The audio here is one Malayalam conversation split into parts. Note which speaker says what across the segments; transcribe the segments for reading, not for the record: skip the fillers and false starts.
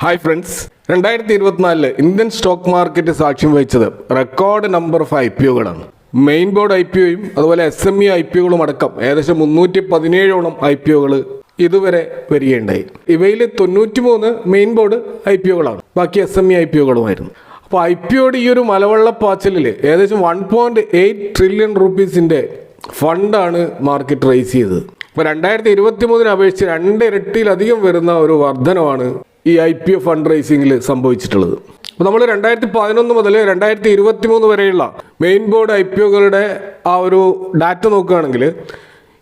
Speaker 1: Hi friends, 2024 Indian stock market സാക്ഷ്യം വഹിച്ചത് റെക്കോർഡ് നമ്പർ ഓഫ് IPOകളാണ്. മെയിൻ ബോർഡ് IPOയും അതുപോലെ SME IPOകളും അടക്കം ഏകദേശം 317ഓളം IPOകൾ ഇതുവരെ വരികയുണ്ടായി. ഇവയിൽ 93 മെയിൻ ബോർഡ് IPOകളാണ്, ബാക്കി SME IPOകളുമായിരുന്നു. അപ്പോൾ IPOയുടെ ഈ ഒരു മലവെള്ളപ്പാച്ചിലിൽ ഏകദേശം 1.8 ട്രില്യൺ റുപ്പീസിൻ്റെ ഫണ്ടാണ് മാർക്കറ്റ് റേസ് ചെയ്തത്. ഇപ്പോൾ 2023 അപേക്ഷിച്ച് 2 ഇരട്ടിയിലധികം വരുന്ന ഒരു വർധനമാണ് ഈ IPO ഫണ്ട് റേസിംഗിൽ സംഭവിച്ചിട്ടുള്ളത്. അപ്പോൾ നമ്മൾ 2011 മുതൽ 2023 വരെയുള്ള മെയിൻ ബോർഡ് IPOകളുടെ ആ ഒരു ഡാറ്റ നോക്കുകയാണെങ്കിൽ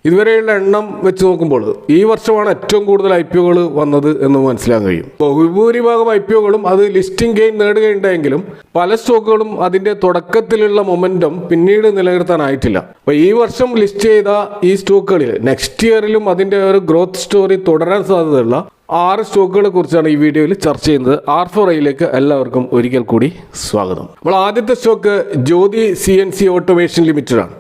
Speaker 1: ഇതുവരെയുള്ള എണ്ണം വെച്ച് നോക്കുമ്പോൾ ഈ വർഷമാണ് ഏറ്റവും കൂടുതൽ IPOകൾ വന്നത് എന്ന് മനസ്സിലാക്കാൻ കഴിയും. ബഹുഭൂരിഭാഗം IPOകളും അത് ലിസ്റ്റിംഗ് ഗെയിൻ നേടുകയുണ്ടെങ്കിലും പല സ്റ്റോക്കുകളും അതിൻ്റെ തുടക്കത്തിലുള്ള മൊമെൻറ്റം പിന്നീട് നിലനിർത്താനായിട്ടില്ല. അപ്പോൾ ഈ വർഷം ലിസ്റ്റ് ചെയ്ത ഈ സ്റ്റോക്കുകളിൽ നെക്സ്റ്റ് ഇയറിലും അതിൻ്റെ ഒരു ഗ്രോത്ത് സ്റ്റോറി തുടരാൻ സാധ്യതയുള്ള 6 സ്റ്റോക്കുകളെ കുറിച്ചാണ് ഈ വീഡിയോയിൽ ചർച്ച ചെയ്യുന്നത്. R4iയിലേക്ക് എല്ലാവർക്കും ഒരിക്കൽ കൂടി സ്വാഗതം. നമ്മൾ ആദ്യത്തെ stock Jyoti CNC automation limited ആണ്.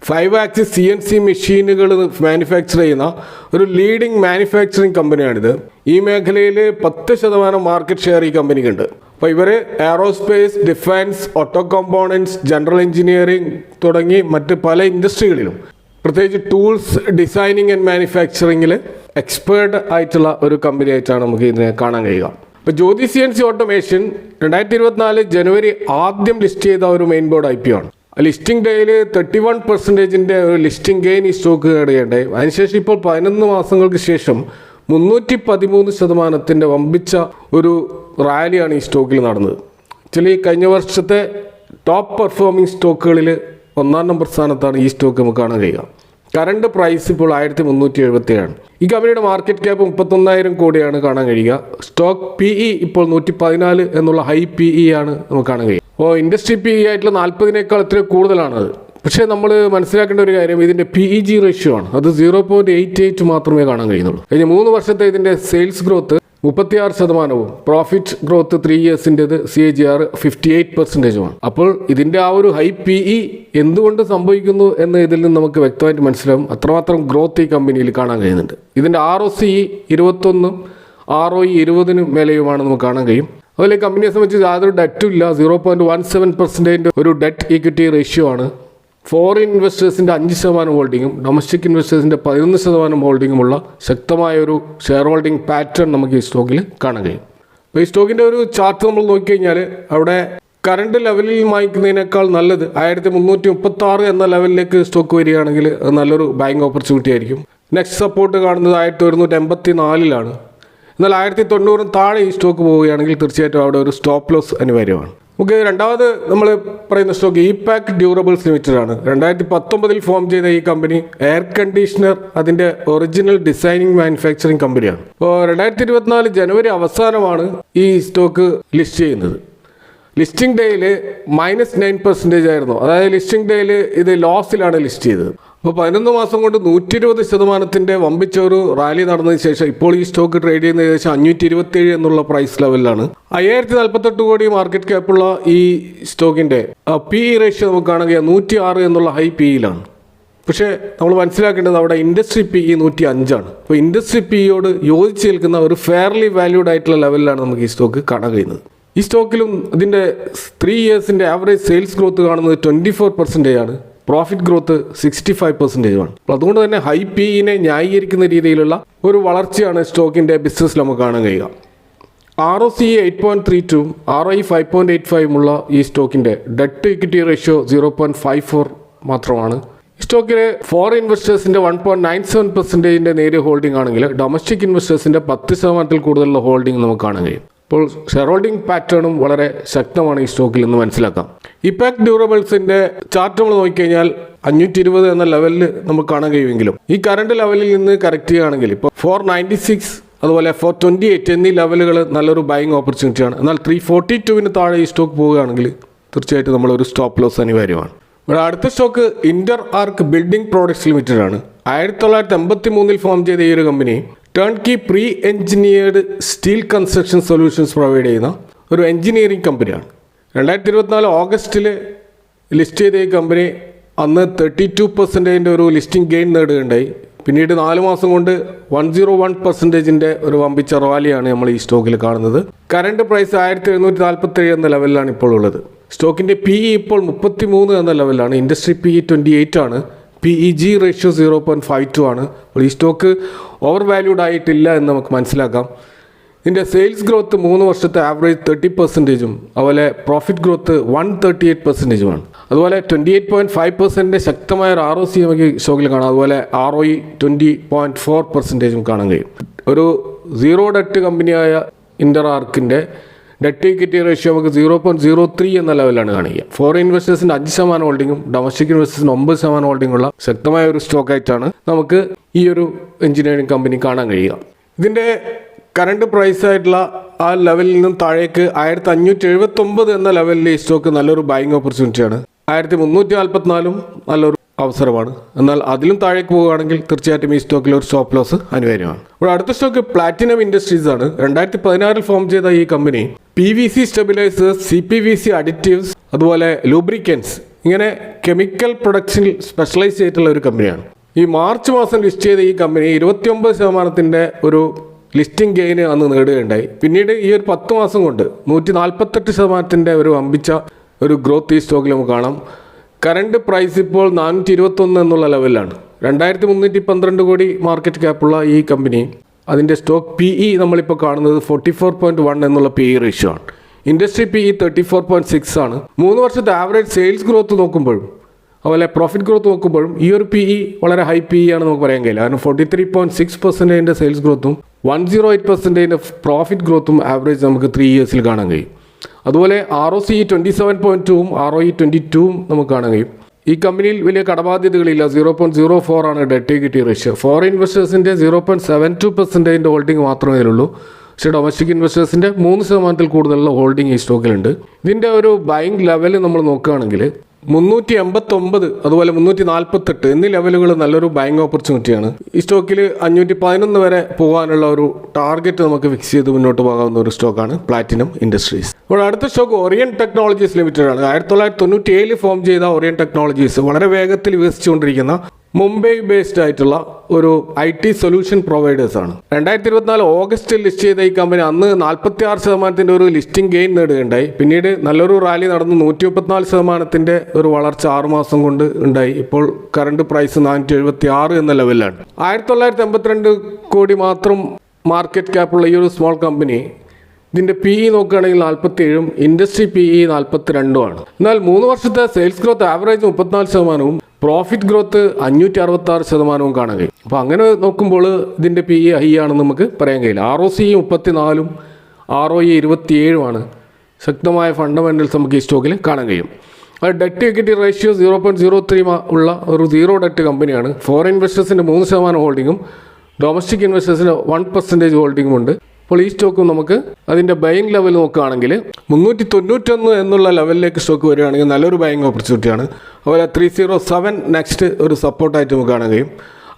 Speaker 1: 5 ആക്സിസ് CNC മെഷീനുകൾ മാനുഫാക്ചർ ചെയ്യുന്ന ഒരു ലീഡിംഗ് മാനുഫാക്ചറിങ് കമ്പനിയാണിത്. ഈ മേഖലയിൽ 10% മാർക്കറ്റ് ഷെയർ ഈ കമ്പനിക്കുണ്ട്. അപ്പോൾ ഇവർ aerospace, defence, auto components, general engineering തുടങ്ങി മറ്റ് പല ഇൻഡസ്ട്രികളിലും പ്രത്യേകിച്ച് ടൂൾസ് ഡിസൈനിങ് ആൻഡ് മാനുഫാക്ചറിങ്ങിൽ എക്സ്പേർട്ട് ആയിട്ടുള്ള ഒരു കമ്പനി ആയിട്ടാണ് നമുക്ക് ഇതിനെ കാണാൻ കഴിയുക. ഇപ്പോൾ ജ്യോതി CNC ഓട്ടോമേഷൻ 2024 ജനുവരി ആദ്യം ലിസ്റ്റ് ചെയ്ത ഒരു മെയിൻ ബോർഡ് IPO ആണ്. ലിസ്റ്റിംഗ് ഡേയിൽ 31% ഒരു ലിസ്റ്റിംഗ് ഗെയിൻ ഈ സ്റ്റോക്ക് നേടുകയുണ്ടായി. അതിനുശേഷം ഇപ്പോൾ 11 മാസങ്ങൾക്ക് ശേഷം 313% വമ്പിച്ച ഒരു റാലിയാണ് ഈ സ്റ്റോക്കിൽ നടന്നത്. ആക്ച്വലി കഴിഞ്ഞ വർഷത്തെ ടോപ്പ് പെർഫോമിംഗ് സ്റ്റോക്കുകളിൽ 1-ാം നമ്പർ സ്ഥാനത്താണ് ഈ സ്റ്റോക്ക് നമുക്ക് കാണാൻ കഴിയുക. കറണ്ട് പ്രൈസ് ഇപ്പോൾ 1377 ആണ്. ഈ കമ്പനിയുടെ മാർക്കറ്റ് ക്യാപ്പ് 31,000 കോടിയാണ് കാണാൻ കഴിയുക. സ്റ്റോക്ക് PE ഇപ്പോൾ 114 എന്നുള്ള ഹൈ PE ആണ് നമുക്ക് കാണാൻ കഴിയുക. അപ്പോൾ ഇൻഡസ്ട്രി PE ആയിട്ടുള്ള 40-നേക്കാൾ ഇത്രയും കൂടുതലാണത്. പക്ഷേ നമ്മൾ മനസ്സിലാക്കേണ്ട ഒരു കാര്യം ഇതിൻ്റെ PEG റേഷ്യോ ആണ്. അത് 0.88 മാത്രമേ കാണാൻ കഴിയുന്നുള്ളൂ. കഴിഞ്ഞ 3 വർഷത്തെ ഇതിൻ്റെ sales growth 36%, profit growth 3 ഇയേഴ്സിൻ്റെത് CAGR 58%. അപ്പോൾ ഇതിൻ്റെ ആ ഒരു ഹൈ PE എന്തുകൊണ്ട് സംഭവിക്കുന്നു എന്ന് ഇതിൽ നിന്ന് നമുക്ക് വ്യക്തമായിട്ട് മനസ്സിലാവും. അത്രമാത്രം ഗ്രോത്ത് ഈ കമ്പനിയിൽ കാണാൻ കഴിയുന്നുണ്ട്. ഇതിൻ്റെ ROCE 21, ROE 20 മേലെയുമാണ് നമുക്ക് കാണാൻ കഴിയും. അതുപോലെ കമ്പനിയെ സംബന്ധിച്ച് യാതൊരു ഡെറ്റും ഇല്ല. 0.17% ഒരു ഡെറ്റ് ഈക്വിറ്റി റേഷ്യോ ആണ്. ഫോറിൻ ഇൻവെസ്റ്റേഴ്സിൻ്റെ 5% ഹോൾഡിങ്ങും ഡൊമസ്റ്റിക് ഇൻവെസ്റ്റേഴ്സിൻ്റെ 11% ഹോൾഡിങ്ങുമുള്ള ശക്തമായ ഒരു ഷെയർ ഹോൾഡിംഗ് പാറ്റേൺ നമുക്ക് ഈ സ്റ്റോക്കിൽ കാണാൻ കഴിയും. അപ്പോൾ ഈ സ്റ്റോക്കിൻ്റെ ഒരു ചാർട്ട് നമ്മൾ നോക്കിക്കഴിഞ്ഞാൽ അവിടെ കറണ്ട് ലെവലിൽ വാങ്ങിക്കുന്നതിനേക്കാൾ നല്ലത് 1336 എന്ന ലെവലിലേക്ക് സ്റ്റോക്ക് വരികയാണെങ്കിൽ അത് നല്ലൊരു ബൈങ് ഓപ്പർച്യൂണിറ്റി ആയിരിക്കും. നെക്സ്റ്റ് സപ്പോർട്ട് കാണുന്നത് 1184 എന്നാൽ 1090 താഴെ ഈ സ്റ്റോക്ക് പോവുകയാണെങ്കിൽ തീർച്ചയായിട്ടും അവിടെ ഒരു സ്റ്റോപ്പ് ലോസ് അനിവാര്യമാണ്. നമുക്ക് രണ്ടാമത് നമ്മൾ പറയുന്ന സ്റ്റോക്ക് ഇപാക് ഡ്യൂറബിൾസ് ലിമിറ്റഡ് ആണ്. 2019 ഫോം ചെയ്ത ഈ കമ്പനി എയർ കണ്ടീഷണർ അതിൻ്റെ ഒറിജിനൽ ഡിസൈനിങ് മാനുഫാക്ചറിങ് കമ്പനിയാണ്. അപ്പോൾ 2024 ജനുവരി അവസാനമാണ് ഈ സ്റ്റോക്ക് ലിസ്റ്റ് ചെയ്യുന്നത്. ലിസ്റ്റിംഗ് ഡേയിൽ -9% ആയിരുന്നു. അതായത് ലിസ്റ്റിംഗ് ഡേയിൽ ഇത് ലോസിലാണ് ലിസ്റ്റ് ചെയ്തത്. അപ്പോൾ 11 മാസം കൊണ്ട് 120% വമ്പിച്ച ഒരു റാലി നടന്നതിന് ശേഷം ഇപ്പോൾ ഈ സ്റ്റോക്ക് ട്രേഡ് ചെയ്യുന്ന ഏകദേശം 527 എന്നുള്ള പ്രൈസ് ലെവലിലാണ്. 5048 കോടി മാർക്കറ്റ് ക്യാപ്പുള്ള ഈ സ്റ്റോക്കിൻ്റെ PE റേഷ്യോ നമുക്ക് കാണുക 106 എന്നുള്ള ഹൈ PEയിലാണ്. പക്ഷേ നമ്മൾ മനസ്സിലാക്കേണ്ടത് അവിടെ ഇൻഡസ്ട്രി PE 105 അപ്പോൾ ഇൻഡസ്ട്രി PEയോട് യോജിച്ച് നിൽക്കുന്ന ഒരു ഫെയർലി വാല്യൂഡ് ആയിട്ടുള്ള ലെവലിലാണ് നമുക്ക് ഈ സ്റ്റോക്ക് കാണാൻ കഴിയുന്നത്. ഈ സ്റ്റോക്കിലും ഇതിൻ്റെ 3 ഇയേഴ്സിൻ്റെ ആവറേജ് സെയിൽസ് ഗ്രോത്ത് കാണുന്നത് 24% ആണ്. പ്രോഫിറ്റ് ഗ്രോത്ത് 65% ആണ്. അപ്പോൾ അതുകൊണ്ട് തന്നെ ഹൈ PEനെ ന്യായീകരിക്കുന്ന രീതിയിലുള്ള ഒരു വളർച്ചയാണ് സ്റ്റോക്കിൻ്റെ ബിസിനസ്സിൽ നമുക്ക് കാണാൻ കഴിയുക. ROCE 8.32, ROE 5.85 ഉള്ള ഈ സ്റ്റോക്കിൻ്റെ ഡെറ്റ് ഇക്വിറ്റി റേഷ്യോ 0.54 മാത്രമാണ്. ഈ സ്റ്റോക്കിലെ ഫോറിൻ ഇൻവെസ്റ്റേഴ്സിൻ്റെ 1.97% നേരിയ ഹോൾഡിംഗ് ആണെങ്കിൽ ഡൊമസ്റ്റിക് ഇൻവെസ്റ്റേഴ്സിൻ്റെ 10% കൂടുതലുള്ള ഹോൾഡിംഗ് നമുക്ക് കാണാൻ കഴിയും. അപ്പോൾ ഷെയർ ഹോൾഡിംഗ് പാറ്റേണും വളരെ ശക്തമാണ് ഈ സ്റ്റോക്കിൽ നിന്ന് മനസ്സിലാക്കാം. ഇപാക് ഡ്യൂറബിൾസിൻ്റെ ചാർട്ട് നമ്മൾ നോക്കിക്കഴിഞ്ഞാൽ 520 എന്ന ലെവലിൽ നമുക്ക് കാണാൻ കഴിയുമെങ്കിലും ഈ കറണ്ട് ലെവലിൽ നിന്ന് കറക്റ്റ് ചെയ്യുകയാണെങ്കിൽ ഇപ്പോൾ 496 അതുപോലെ 428 എന്നീ ലെവലുകൾ നല്ലൊരു ബൈങ് ഓപ്പർച്യൂണിറ്റിയാണ്. എന്നാൽ 342 താഴെ ഈ സ്റ്റോക്ക് പോവുകയാണെങ്കിൽ തീർച്ചയായിട്ടും നമ്മളൊരു സ്റ്റോപ്പ് ലോസ് അനിവാര്യമാണ്. ഇവിടെ അടുത്ത stock Interarch building products limited ആണ്. 1983 ഫോം ചെയ്ത ഈ ഒരു company turnkey pre engineered steel construction solutions provide ചെയ്യുന്ന ഒരു എഞ്ചിനീയറിംഗ് കമ്പനിയാണ്. 2024 ഓഗസ്റ്റിൽ ലിസ്റ്റ് ചെയ്ത ഈ കമ്പനി അന്ന് 32% ഒരു ലിസ്റ്റിംഗ് ഗെയിൻ നേടുകയുണ്ടായി. പിന്നീട് 4 മാസം കൊണ്ട് 101% ഒരു വമ്പിച്ച റാലിയാണ് നമ്മൾ ഈ സ്റ്റോക്കിൽ കാണുന്നത്. കറണ്ട് പ്രൈസ് 1747 എന്ന ലെവലിലാണ് ഇപ്പോൾ ഉള്ളത്. സ്റ്റോക്കിൻ്റെ PE ഇപ്പോൾ 33 എന്ന ലെവലിലാണ്. ഇൻഡസ്ട്രി PE 28 ആണ്. PEG റേഷ്യോ 0.52 ആണ്. അപ്പോൾ ഈ സ്റ്റോക്ക് ഓവർ വാല്യൂഡ് ആയിട്ടില്ല എന്ന് നമുക്ക് മനസ്സിലാക്കാം. ഇതിൻ്റെ സെയിൽസ് ഗ്രോത്ത് 3 വർഷത്തെ ആവറേജ് 30%, അതുപോലെ പ്രോഫിറ്റ് ഗ്രോത്ത് 138%. അതുപോലെ 28.5% ശക്തമായ ഒരു ROC നമുക്ക് സ്റ്റോക്കിൽ കാണാം. അതുപോലെ ROE 20.4% കാണാൻ കഴിയും. ഒരു സീറോ ഡെറ്റ് കമ്പനിയായ ഇന്റർ ആർക്കിൻ്റെ ഡെറ്റ് ഇക്വിറ്റി റേഷ്യോ നമുക്ക് 0.03 എന്ന ലെവലാണ് കാണിക്കുക. ഫോറിൻ ഇൻവെസ്റ്റേഴ്സിൻ്റെ 5% ഹോൾഡിങ്ങും ഡൊമസ്റ്റിക് ഇൻവെസ്റ്റേഴ്സിന് 9% ഹോൾഡിങ്ങുള്ള ശക്തമായ ഒരു സ്റ്റോക്കായിട്ടാണ് നമുക്ക് ഈ ഒരു എഞ്ചിനീയറിംഗ് കമ്പനി കാണാൻ കഴിയുക. ഇതിൻ്റെ കറണ്ട് പ്രൈസ് ആയിട്ടുള്ള ആ ലെവലിൽ നിന്നും താഴേക്ക് 1579 എന്ന ലെവലിൽ ഈ സ്റ്റോക്ക് നല്ലൊരു ബൈങ് ഓപ്പർച്യൂണിറ്റിയാണ്. 1344 നല്ലൊരു അവസരമാണ്. എന്നാൽ അതിലും താഴേക്ക് പോവുകയാണെങ്കിൽ തീർച്ചയായിട്ടും ഈ സ്റ്റോക്കിൽ ഒരു സ്റ്റോപ്പ് ലോസ് അനിവാര്യമാണ്. ഇവിടെ അടുത്ത സ്റ്റോക്ക് പ്ലാറ്റിനം ഇൻഡസ്ട്രീസ് ആണ്. 2016 ഫോം ചെയ്ത ഈ company PVC stabilisers, CPVC additives, അതുപോലെ ലൂബ്രിക്കൻസ് ഇങ്ങനെ കെമിക്കൽ പ്രൊഡക്ഷനിൽ സ്പെഷ്യലൈസ് ചെയ്തിട്ടുള്ള ഒരു കമ്പനിയാണ്. ഈ മാർച്ച് മാസം ലിസ്റ്റ് ചെയ്ത ഈ കമ്പനി 29% ഒരു ലിസ്റ്റിംഗ് ഗെയിന് അന്ന് നേടുകയുണ്ടായി. പിന്നീട് ഈ ഒരു 10 മാസം കൊണ്ട് 148% ഒരു അമ്പിച്ച ഒരു ഗ്രോത്ത് ഈ സ്റ്റോക്കിൽ നമുക്ക് കാണാം. കറണ്ട് പ്രൈസ് ഇപ്പോൾ 421 എന്നുള്ള ലെവലിലാണ്. 2312 കോടി മാർക്കറ്റ് ക്യാപ്പുള്ള ഈ കമ്പനി അതിൻ്റെ സ്റ്റോക്ക് PE നമ്മളിപ്പോൾ കാണുന്നത് 44.1 എന്നുള്ള PE റേഷ്യോ ആണ്. ഇൻഡസ്ട്രി PE 34.6 ആണ്. 3 വർഷത്തെ ആവറേജ് സെയിൽസ് ഗ്രോത്ത് നോക്കുമ്പോഴും അതുപോലെ പ്രോഫിറ്റ് ഗ്രോത്ത് നോക്കുമ്പോഴും ഈ ഒരു PE വളരെ ഹൈ PE ആണ് നമുക്ക് പറയാൻ കഴിയില്ല. കാരണം 43.6% സെയിൽസ് ഗ്രോത്തും 108% പ്രോഫിറ്റ് ഗ്രോത്തും ആവറേജ് നമുക്ക് 3 ഇയേഴ്സിൽ കാണാൻ കഴിയും. അതുപോലെ ROC 27.2ഉം ROE 22ഉം നമുക്ക് കാണാൻ കഴിയും. ഈ കമ്പനിയിൽ വലിയ കടബാധ്യതകളില്ല. 0.04 ആണ് ഡെറ്റ് ഇക്വിറ്റി റേഷ്യോ. ഫോറിൻ ഇൻവെസ്റ്റേഴ്സിൻ്റെ 0.72% ഹോൾഡിംഗ് മാത്രമേ ഇതിലുള്ളൂ. പക്ഷേ ഡൊമസ്റ്റിക് ഇൻവെസ്റ്റേഴ്സിൻ്റെ 3% കൂടുതലുള്ള ഹോൾഡിംഗ് ഈ സ്റ്റോക്കിലുണ്ട്. ഇതിൻ്റെ ഒരു ബൈങ് ലെവൽ നമ്മൾ നോക്കുകയാണെങ്കിൽ 389 അതുപോലെ 348 എന്നീ ലെവലുകൾ നല്ലൊരു ബൈങ് ഓപ്പർച്യൂണിറ്റിയാണ്. ഈ സ്റ്റോക്കിൽ 511 വരെ പോകാനുള്ള ഒരു ടാർഗറ്റ് നമുക്ക് ഫിക്സ് ചെയ്ത് മുന്നോട്ട് പോകാവുന്ന ഒരു സ്റ്റോക്കാണ് പ്ലാറ്റിനം ഇൻഡസ്ട്രീസ്. ഇപ്പോൾ അടുത്ത സ്റ്റോക്ക് ഓറിയന്റ് ടെക്നോളജീസ് ലിമിറ്റഡ് ആണ്. 1997 ഫോം ചെയ്ത ഓറിയന്റ് ടെക്നോളജീസ് വളരെ വേഗത്തിൽ വികസിച്ചുകൊണ്ടിരിക്കുന്ന മുംബൈ ബേസ്ഡ് ആയിട്ടുള്ള ഒരു IT സൊല്യൂഷൻ പ്രൊവൈഡേഴ്സ് ആണ്. 2024 ഓഗസ്റ്റിൽ ലിസ്റ്റ് ചെയ്ത ഈ കമ്പനി അന്ന് 46% ഒരു ലിസ്റ്റിംഗ് ഗെയിൻ നേടുകയുണ്ടായി. പിന്നീട് നല്ലൊരു റാലി നടന്ന് 134% ഒരു വളർച്ച 6 മാസം കൊണ്ട് ഉണ്ടായി. ഇപ്പോൾ കറണ്ട് പ്രൈസ് 476 എന്ന ലെവലിലാണ്. 1982 കോടി മാത്രം മാർക്കറ്റ് ക്യാപ്പുള്ള ഈ ഒരു സ്മോൾ കമ്പനി ഇതിൻ്റെ PE നോക്കുകയാണെങ്കിൽ 47ഉം ഇൻഡസ്ട്രി PE 42ഉം ആണ്. എന്നാൽ 3 വർഷത്തെ sales growth average 34%, profit growth 566% കാണാൻ കഴിയും. അപ്പോൾ അങ്ങനെ നോക്കുമ്പോൾ ഇതിൻ്റെ PE ഹൈ ആണെന്ന് നമുക്ക് പറയാൻ കഴിയില്ല. ROC 34ഉം ROE 27ഉമാണ്. ശക്തമായ ഫണ്ടമെൻ്റൽസ് നമുക്ക് ഈ സ്റ്റോക്കിൽ കാണാൻ കഴിയും. അത് ഡെറ്റ് ഇക്വിറ്റി റേഷ്യോ 0.03 ഉള്ള ഒരു സീറോ ഡെറ്റ് കമ്പനിയാണ്. ഫോറിൻ ഇൻവെസ്റ്റേഴ്സിൻ്റെ 3% ഹോൾഡിങ്ങും ഡൊമസ്റ്റിക് ഇൻവെസ്റ്റേഴ്സിന് 1% ഹോൾഡിങ്ങും ഉണ്ട്. അപ്പോൾ ഈ സ്റ്റോക്കും നമുക്ക് അതിൻ്റെ ബൈങ് ലെവൽ നോക്കുകയാണെങ്കിൽ 391 എന്നുള്ള ലെവലിലേക്ക് സ്റ്റോക്ക് വരികയാണെങ്കിൽ നല്ലൊരു ബൈങ് ഓപ്പർച്യൂണിറ്റിയാണ്. അതുപോലെ 307 നെക്സ്റ്റ് ഒരു സപ്പോർട്ടായിട്ട് നമുക്ക് കാണാൻ കഴിയും.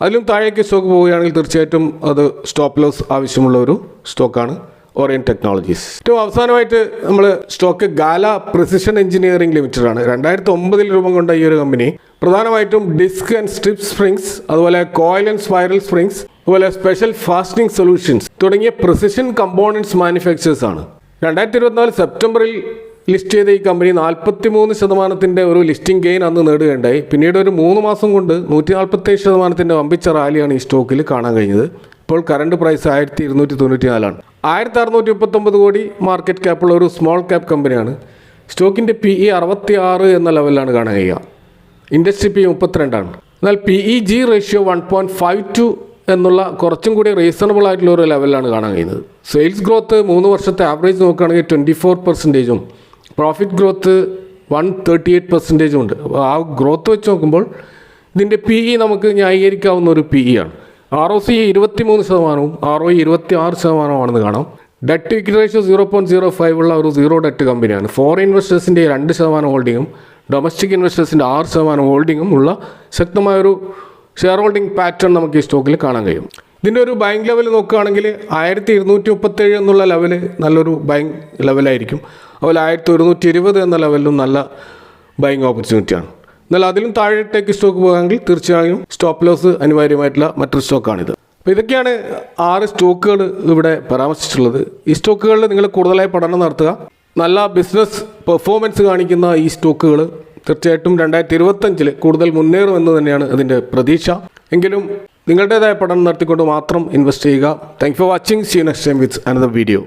Speaker 1: അതിലും താഴേക്ക് സ്റ്റോക്ക് പോവുകയാണെങ്കിൽ തീർച്ചയായിട്ടും അത് സ്റ്റോപ്പ് ലോസ് ആവശ്യമുള്ള ഒരു സ്റ്റോക്കാണ് ഓറിയന്റ് ടെക്നോളജീസ്. ഏറ്റവും അവസാനമായിട്ട് നമ്മൾ stock gala precision engineering limited ആണ്. 2009 രൂപം കൊണ്ട ഈ ഒരു കമ്പനി പ്രധാനമായിട്ടും ഡിസ്ക് ആൻഡ് സ്ട്രിപ്പ് സ്പ്രിങ്സ്, അതുപോലെ കോയിൽ ആൻഡ് സ്പൈറൽ സ്പ്രിങ്സ്, അതുപോലെ സ്പെഷ്യൽ ഫാസ്റ്റനിങ് സൊല്യൂഷൻസ് തുടങ്ങിയ പ്രിസിഷൻ കമ്പോണൻസ് മാനുഫാക്ചേഴ്സ് ആണ്. 2024 സെപ്റ്റംബറിൽ ലിസ്റ്റ് ചെയ്ത ഈ കമ്പനി 43% ഒരു ലിസ്റ്റിംഗ് ഗെയിൻ അന്ന് നേടുകയുണ്ടായി. പിന്നീട് ഒരു 3 മാസം കൊണ്ട് 147% വമ്പിച്ച റാലിയാണ് ഈ സ്റ്റോക്കിൽ കാണാൻ കഴിഞ്ഞത്. ഇപ്പോൾ കറണ്ട് പ്രൈസ് 1294 1639 കോടി മാർക്കറ്റ് ക്യാപ്പുള്ള ഒരു സ്മോൾ ക്യാപ്പ് കമ്പനിയാണ്. സ്റ്റോക്കിൻ്റെ PE 66 എന്ന ലെവലിലാണ് കാണാൻ കഴിയുക. ഇൻഡസ്ട്രി PE 32 ആണ്. എന്നാൽ PEG റേഷ്യോ 1.52 എന്നുള്ള കുറച്ചും കൂടി റീസണബിൾ ആയിട്ടുള്ള ഒരു ലെവലിലാണ് കാണാൻ കഴിയുന്നത്. സെയിൽസ് ഗ്രോത്ത് 3 വർഷത്തെ ആവറേജ് നോക്കുകയാണെങ്കിൽ 24%ഉം പ്രോഫിറ്റ് ഗ്രോത്ത് 138%ഉം ഉണ്ട്. അപ്പോൾ ആ ഗ്രോത്ത് വെച്ച് നോക്കുമ്പോൾ ഇതിൻ്റെ PE നമുക്ക് ന്യായീകരിക്കാവുന്ന ഒരു PE ആണ്. ROC 23%ഉം ROE 26%ആണെന്ന് കാണാം. ഡെറ്റ് ഇക്വിറ്റി റേഷ്യോ 0.05 ഉള്ള ഒരു സീറോ ഡെറ്റ് കമ്പനിയാണ്. ഫോറിൻ ഇൻവെസ്റ്റേഴ്സിൻ്റെ 2% ഹോൾഡിങ്ങും ഡൊമസ്റ്റിക് ഇൻവെസ്റ്റേഴ്സിൻ്റെ 6% ഹോൾഡിങ്ങും ഉള്ള ശക്തമായൊരു ഷെയർ ഹോൾഡിംഗ് പാറ്റേൺ നമുക്ക് ഈ സ്റ്റോക്കിൽ കാണാൻ കഴിയും. ഇതിൻ്റെ ഒരു ബൈങ് ലെവൽ നോക്കുകയാണെങ്കിൽ 1237 എന്നുള്ള ലെവല് നല്ലൊരു ബൈങ് ലെവലായിരിക്കും. അതുപോലെ 1120 എന്ന ലെവലിലും നല്ല ബൈങ് ഓപ്പർച്യൂണിറ്റിയാണ്. എന്നാൽ അതിലും താഴേട്ടേക്ക് സ്റ്റോക്ക് പോകുകയാണെങ്കിൽ തീർച്ചയായും സ്റ്റോപ്പ് ലോസ് അനിവാര്യമായിട്ടുള്ള മറ്റൊരു സ്റ്റോക്കാണിത്. അപ്പോൾ ഇതൊക്കെയാണ് 6 സ്റ്റോക്കുകൾ ഇവിടെ പരാമർശിച്ചിട്ടുള്ളത്. ഈ സ്റ്റോക്കുകളിൽ നിങ്ങൾ കൂടുതലായി പഠനം നടത്തുക. നല്ല ബിസിനസ് പെർഫോമൻസ് കാണിക്കുന്ന ഈ സ്റ്റോക്കുകൾ തീർച്ചയായിട്ടും 2025 കൂടുതൽ മുന്നേറുമെന്ന് തന്നെയാണ് അതിൻ്റെ പ്രതീക്ഷ. എങ്കിലും നിങ്ങളുടേതായ പഠനം നടത്തിക്കൊണ്ട് മാത്രം ഇൻവെസ്റ്റ് ചെയ്യുക. Thank for watching. See you next time with another video.